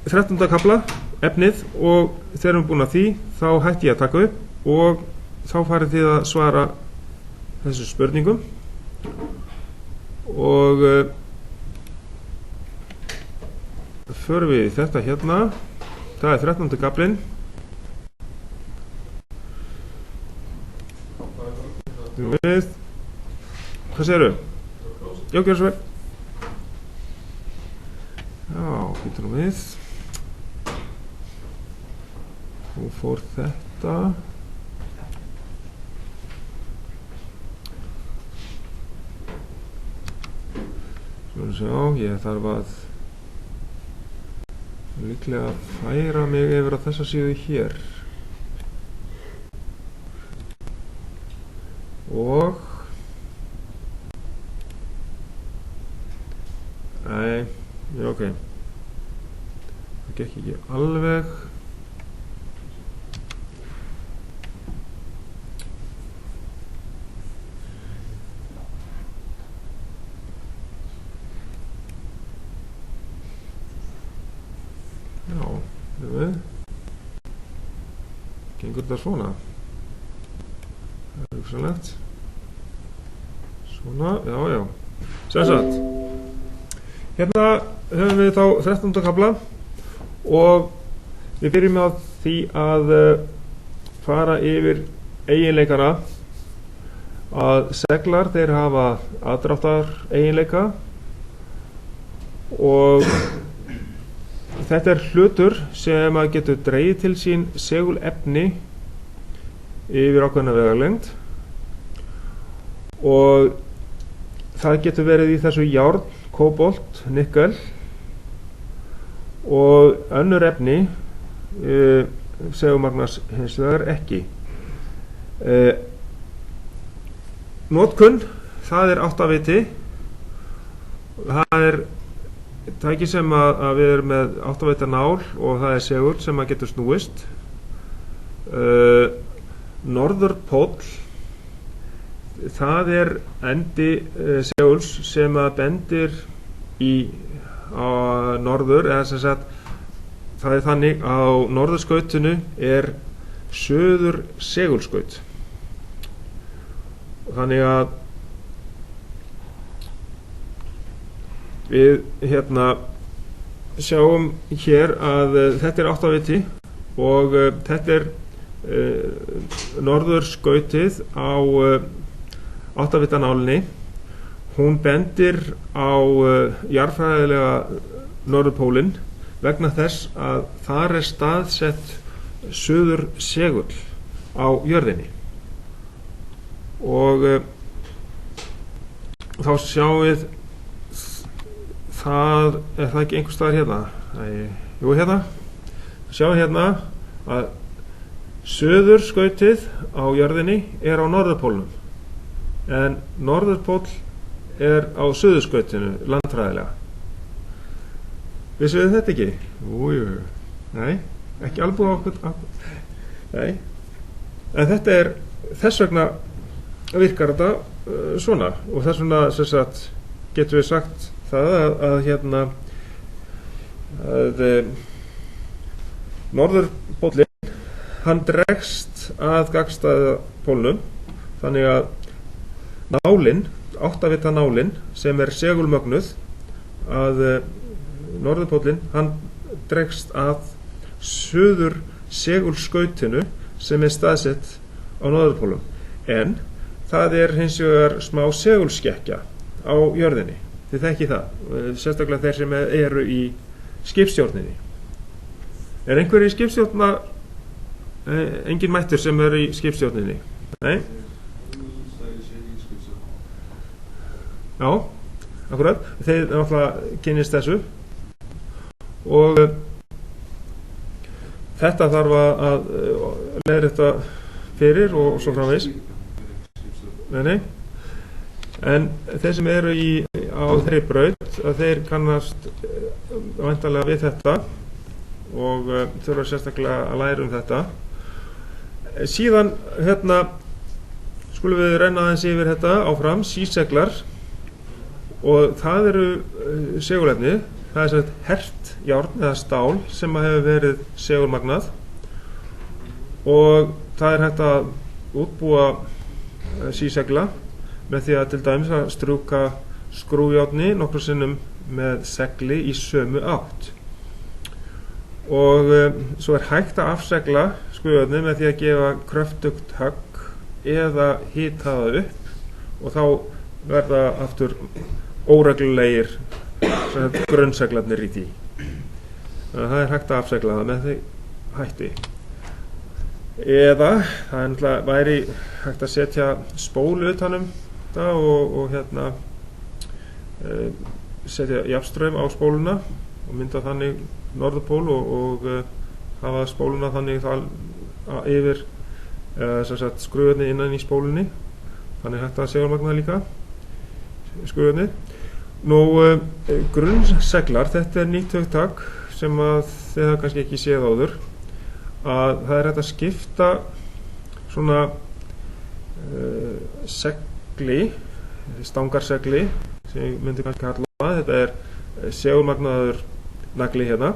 13. kafla efnið, og þegar við erum búin að því þá hætti ég að taka upp og þá farið þið að svara þessu spurningum, og förum við í þetta hérna. Það er 13. kaflinn. Hvað segirðu? Já, gjör svo vel. Já, býtum nú við. Nú fór þetta. Svona sjá, ég þarf að líklega færa mig yfir á þessa síðu hér. Og nei, já, ok, það gekk ekki alveg. Já, gengur þetta svona? Það er hugsanlegt. Svona, já. Sem sagt, hérna höfum við þá 13. kafla og við byrjum á því að fara yfir eiginleikana. Að seglar, þeir hafa aðdráttar eiginleika, og þetta er hlutur sem að getur dregið til sín segulefni yfir ákveðna vegalengd, og það getur verið í þessu járn, kóbolt, nikkel og önnur efni segulmagnast hins vegar ekki. Notkun, það er áttaviti. Það er tæki sem að við erum með áttavita nál, og það er segul sem að getur snúist. Norðurpóll, það er endi seguls sem að bendir á norður, eða sem sagt það er þannig á norðurskautinu er suður segulskaut, og þannig að við sjáum hér að þetta er áttaviti, og þetta er norðurskautið á áttavitanálinni. Hún bendir á jarðfræðilega norðurpólinn vegna þess að þar er staðsett suður segull á jörðinni, og þá sjáum við það, er það ekki einhvers staðar hérna? Jú, hérna sjáum við hérna að suðurskautið á jörðinni er á norðurpólnum, en norðurpól er á suðurskautinu landfræðilega. Vissuð þið þetta ekki? Jú. Nei, ekki alveg okkur. Nei. En þetta er, þess vegna virkar þetta svona, og þess vegna sem sagt getum við sagt það að norðurpóllinn, hann dregst að gagnstæða pólnum, þannig að nálin, áttavita nálin sem er segulmögnuð, að norðurpóllinn, hann dregst að suður segulskautinu sem er staðsett á norðurpólum, en það hins vegar smá segulskekkja á jörðinni. Þið þekki það, sérstaklega þeir sem eru í skipstjórninni. Einhver í skipstjórna, engin mættur sem í skipstjórninni? Nei? Já, akkurat. Þeir náttúrulega kynnist þessu og þetta þarf að leiðrétta fyrir og svo framvegis. Nei. En þeir sem eru á þeirri braut, þeir kannast væntanlega við þetta og þurfa sérstaklega að læra þetta. Síðan skulum við renna aðeins yfir þetta áfram, síseglar, og það eru segulefni, það hert járn eða stál sem hefur verið segulmagnað og það hægt að útbúa sísegla með því að til dæmis að strjúka skrújárni nokkrum sinnum með segli í sömu átt. Og svo hægt að afsegla skrújárni með því að gefa kröftugt högg eða hita það upp og þá verða aftur óreglulegir grunnseglarnir í því. Þannig að það hægt að afsegla það með því hætti. Eða það væri hægt að setja spólu utanum þetta og setja jafnstraum á spóluna og mynda þannig norðurpól og hafa spóluna þannig yfir skrújárni innan í spólunni, þannig hægt að segulmagna líka skrújárni. Grunnseglar, þetta nýtt hugtak sem að þið hafa kannski ekki séð áður, að það hægt að skipta svona segli, stangarsegli sem ég myndi kannski kalla, þetta segulmagnaður nagli hérna.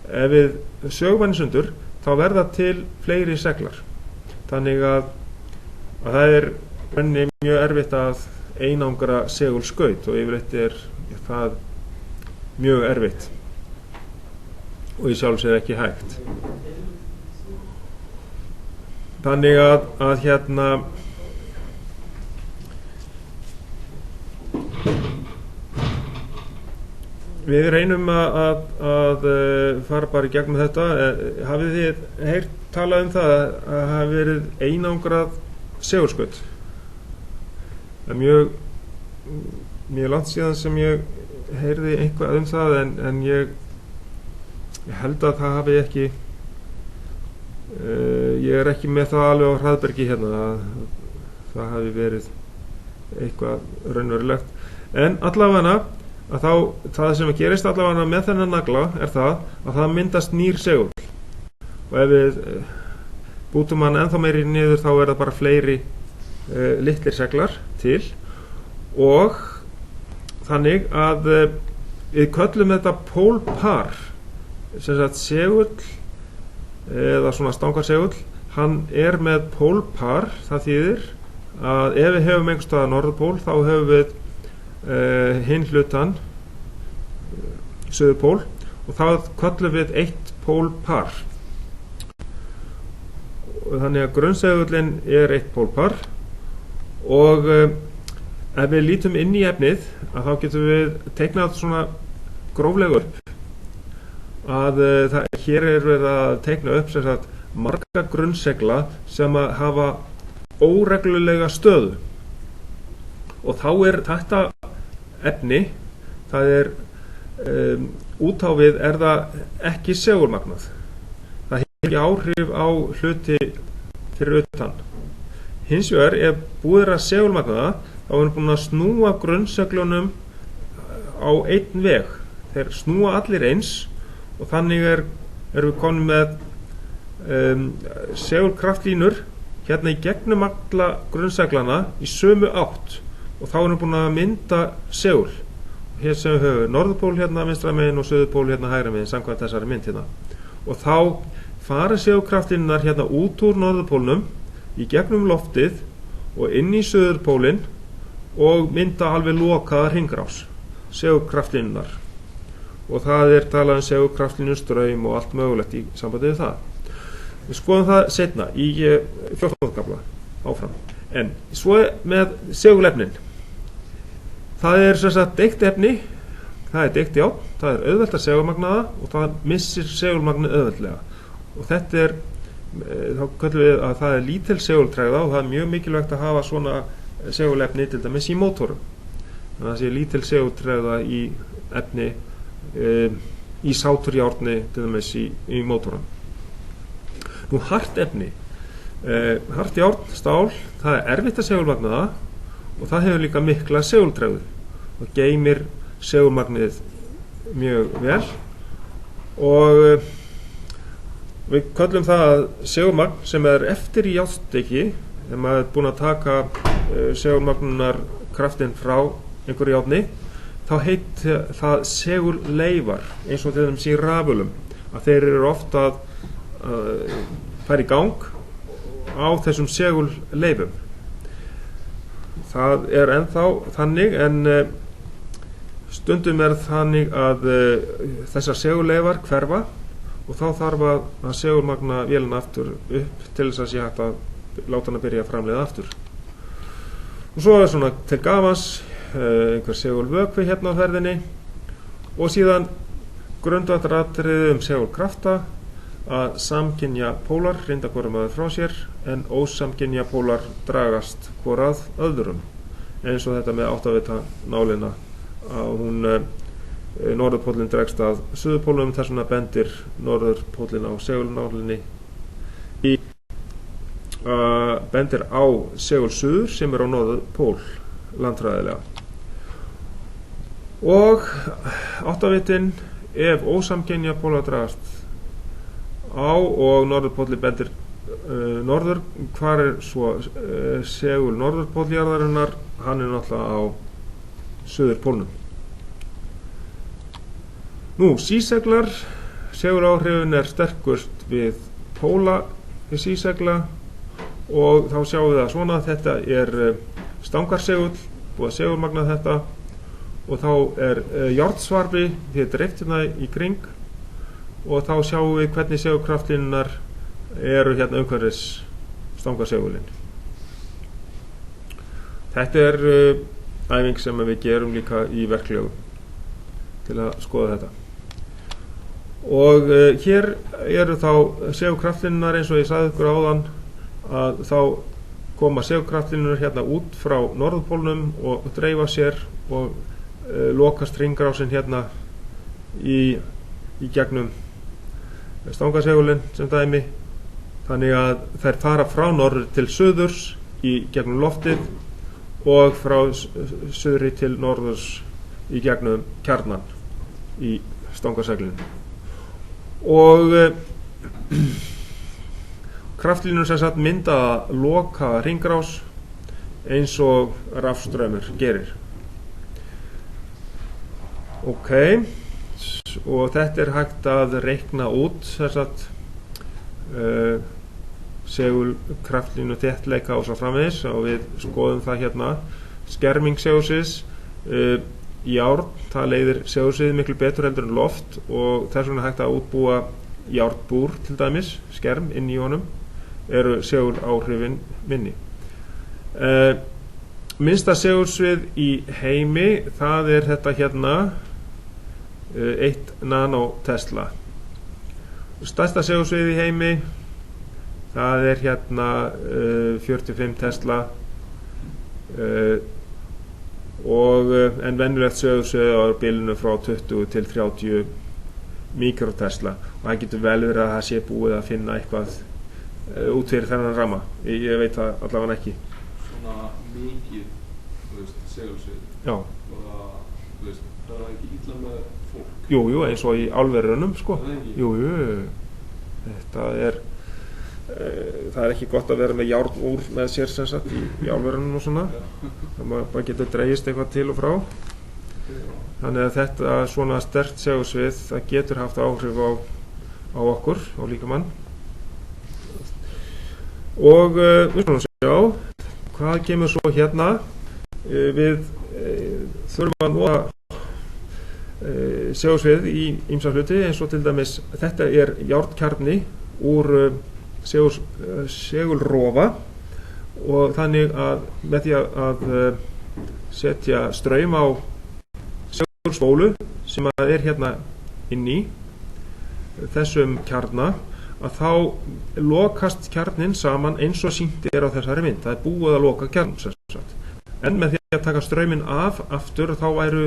Ef við sögum hann sundur þá verða til fleiri seglar, þannig að það mjög erfitt að einangra segulskaut og yfirleitt það mjög erfitt og í sjálfu sér ekki hægt. Þannig að við reynum að fara bara í gegnum þetta. Hafið þið heyrt talað það að hafi verið einangrað segulskaut? Það mjög langt síðan sem ég heyrði eitthvað það en ég held að það hafi ekki ég ekki með það alveg á hraðbergi hérna að það hafi verið eitthvað raunverulegt en allavega að það sem gerist allavega með þennan nagla það að það myndast nýr segul og ef við bútum hann ennþá meiri niður þá það bara fleiri litlir seglar til og þannig að við köllum þetta pólpar sem sagt segull eða svona stangarsegull hann með pólpar það þýðir að ef við hefum einhvers staðar norðurpól þá hefum við hinn hlutan suðurpól og þá köllum við eitt pólpar og þannig að grunnsegullin eitt pólpar og ef við lítum inn í efnið að þá getum við teiknað svona gróflega upp að hér verið að teikna upp sem sagt marga grunnsegla sem að hafa óreglulega stöðu og þá þetta efni það út á við það ekki segulmagnað það hefur ekki áhrif á hluti fyrir utan hins vegar ef búið að segulmagna þá við búin að snúa grunnseglunum á einn veg þeir snúa allir eins og þannig við komin með segulkraftlínur hérna í gegnum alla grunnseglana í sömu átt og þá við búin að mynda segul hér sem við höfum norðurpól hérna vinstra megin og suðurpól hérna hægra megin samkvæmt þessari mynd hérna og þá fara segulkraftlínurnar hérna út úr norðurpólnum í gegnum loftið og inn í suðurpólinn og mynda alveg lokaða hringrás segulkraftlínurnar og það talað segulkraftlínu straum og allt mögulegt í sambandi við það. Við skoðum það seinna í 14. kafla áfram. En svo með segulefnin, það er sem sagt deikt efni, það er deikt járn, það er auðvelt að segulmagnaða og það missir segulmagnið auðveldlega, og þetta er, þá köllum við að það er lítil segultregða og það er mjög mikilvægt að hafa svona segulefni til dæmis í mótorum, þannig að það sé lítil segultregða í efni, í sáturjárni til dæmis í mótorum. Nú hart efni, hart járn, stál, það er erfitt að segulmagnaða og það hefur líka mikla segultregðu og geymir segulmagnið mjög vel, og við köllum það að segulmagn sem er eftir í járnstykki, þegar maður er búinn að taka segulmagnunarkraftin frá einhverju járni, þá heit það segulleifar, eins og til dæmis í rafölum, að þeir eru ofta að fara í gang á þessum segulleifum. Það er ennþá þannig, en stundum er þannig að þessar segulleifar hverfa og þá þarf að segulmagna vélina aftur upp til þess að sé hægt að láta hana byrja að framleiða aftur. Og svo er svona til gamans einhver segulvökvi hérna á ferðinni, og síðan grundvallaratriði segulkrafta, að samkynja pólar hrinda hvorum aður frá sér en ósamkynja pólar dragast hvor að öðrum, eins og þetta með áttavita nálina, að hún norðurpólinn dregst að suðurpólum, þess vegna bendir norðurpólinn á segulnálinni bendir á segulsuður sem er á norðurpól landfræðilega. Og áttavitinn, ef ósamkynja pólar dragast á og norðurpólli bendir norður, hvar er svo segul norðurpóljarðarinnar, hann er náttúrulega á suðurpólnum. Nú, síseglar, seguláhrifin er sterkust við póla í sísegla, og þá sjáum við það svona, þetta er stangarsegul, búið að segulmagna þetta, og þá er járnsvarfi, því þetta er dreift hérna í kring, og þá sjáum við hvernig segulkraftlínunar eru hérna umhverfis stangarsegulinn. Þetta er æfing sem við gerum líka í verklegu til að skoða þetta. Og hér eru þá segulkraftlínunar, eins og ég sagði ykkur áðan, að þá koma segulkraftlínunar hérna út frá norðurpólnum og dreifa sér og lokast hringrásin hérna í gegnum stangasegulinn sem dæmi, þannig að þær fara frá norður til suðurs í gegnum loftið og frá suðri til norðurs í gegnum kjarnan í stangaseglinu. Og kraftlínur sem sagt mynda að loka hringrás eins og rafstraumur gerir. Ok, og þetta er hægt að reikna út sem sagt segulkraftlínu þéttleika og svo framvegis, og við skoðum það hérna. Skerming segulsviðs, járn, það leiðir segulsvið miklu betur heldur en loft, og þess vegna hægt að útbúa járnbúr til dæmis, skerm inn í honum, eru seguláhrifin minni. Minnsta segulsvið í heimi, það er þetta hérna 1 nanotesla. Stærsta segulsvið í heimi, það er hérna 45 tesla, en venjulegt segulsvið á bilinu frá 20 til 30 mikrotesla, og það getur vel verið að það sé búið að finna eitthvað út fyrir þennan ramma. Ég veit það allavega ekki. Svona mikið, segulsvið. Já. Og það er ekki illa með fólk. Jú, eins og í álverunum, sko. Það er ekki. Jú, þetta er það er ekki gott að vera með járn úr með sér sem sagt í álverunum og svona. Það bara getur dregist eitthvað til og frá. Þannig að þetta svona sterkt segulsvið, það getur haft áhrif á okkur, á líkamann. Og við skulum sjá hvað kemur svo hérna. Við þurfum að nota segulsvið í ýmsa hluti, eins og til dæmis þetta er járnkjarni úr segulrofa, og þannig að með því að setja straum á segulspólu sem að hérna inn í þessum kjarna, að þá lokast kjarnin saman eins og sýnt á þessari mynd. Það búið að loka kjarnum sem sagt. En með því að taka strauminn af aftur þá væru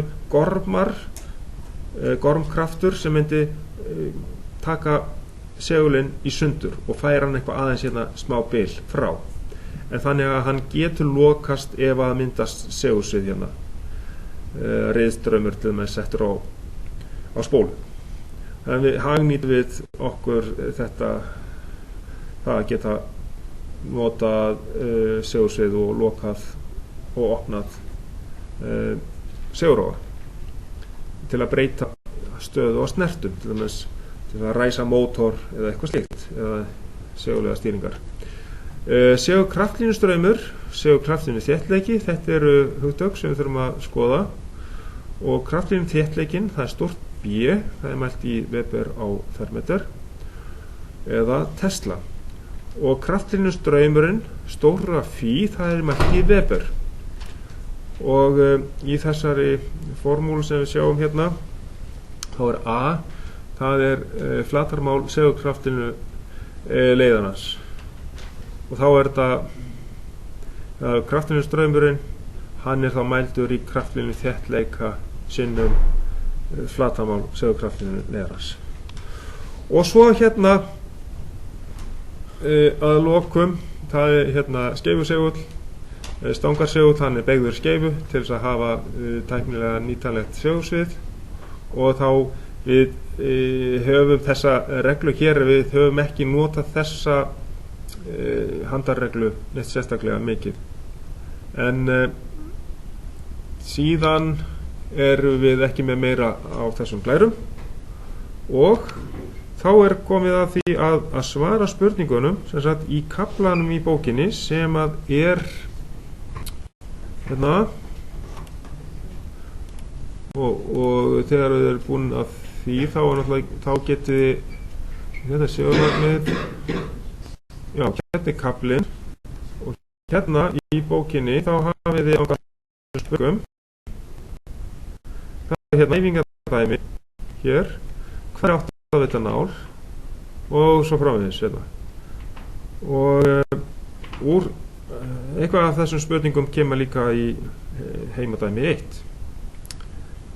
gormkraftur sem myndi taka segulinn í sundur og færa hann eitthvað aðeins hérna smá bil frá. En þannig að hann getur lokast ef að myndast segulsvið hérna, riðstraumur til með settur á spólu. Þannig við hagnýtum við okkur þetta, það að geta notað segulsvið og lokað og opnað segulrófa til að breyta stöðu og snertum, til dæmis til að ræsa mótor eða eitthvað slíkt, eða segulega stýringar. Segulkraftlínustraumur, segulkraftlínu þéttleiki, þetta eru hugtök sem við þurfum að skoða, og kraftlínu þéttleikin, það er stórt B, það er mælt í Weber á fermeter eða Tesla, og kraftlínustraumurinn, stóra Phi, það er mælt í Weber. Og í þessari formúlu sem við sjáum hérna, þá er A, það er flatarmál segulkraftlínu leiðarans, og þá er þetta kraftlínustraumurinn, hann er þá mældur í kraftlínu þéttleika sinnum flatarmál segulkraftlínu leiðarans. Og svo hérna að lokum, það er hérna skeifusegull, stangarsegull, hann er beygður skeifu til þess að hafa tæknilega nýtanlegt segulsvið, og þá við höfum þessa reglu hér, við höfum ekki notað þessa handarreglu neitt sérstaklega mikið, en síðan erum við ekki með meira á þessum glærum, og þá er komið að því að svara spurningunum sem sagt í kaflanum í bókinni sem að er hérna, og þegar við erum búin að því þá getið þetta segulmagnið, já, hérna er kaflinn, og hérna í bókinni þá hafið þið ákvæmlega spurningum, það er hérna æfingadæmi hér, hver átt að þetta nál, og svo framvegis hérna, og úr eitthvað af þessum spurningum kemur líka í heimadæmi 1.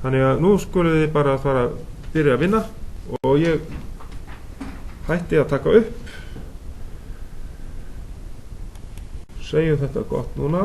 Þannig að nú skulum þið bara fara að byrja að vinna, og ég hætti að taka upp, segjum þetta gott núna.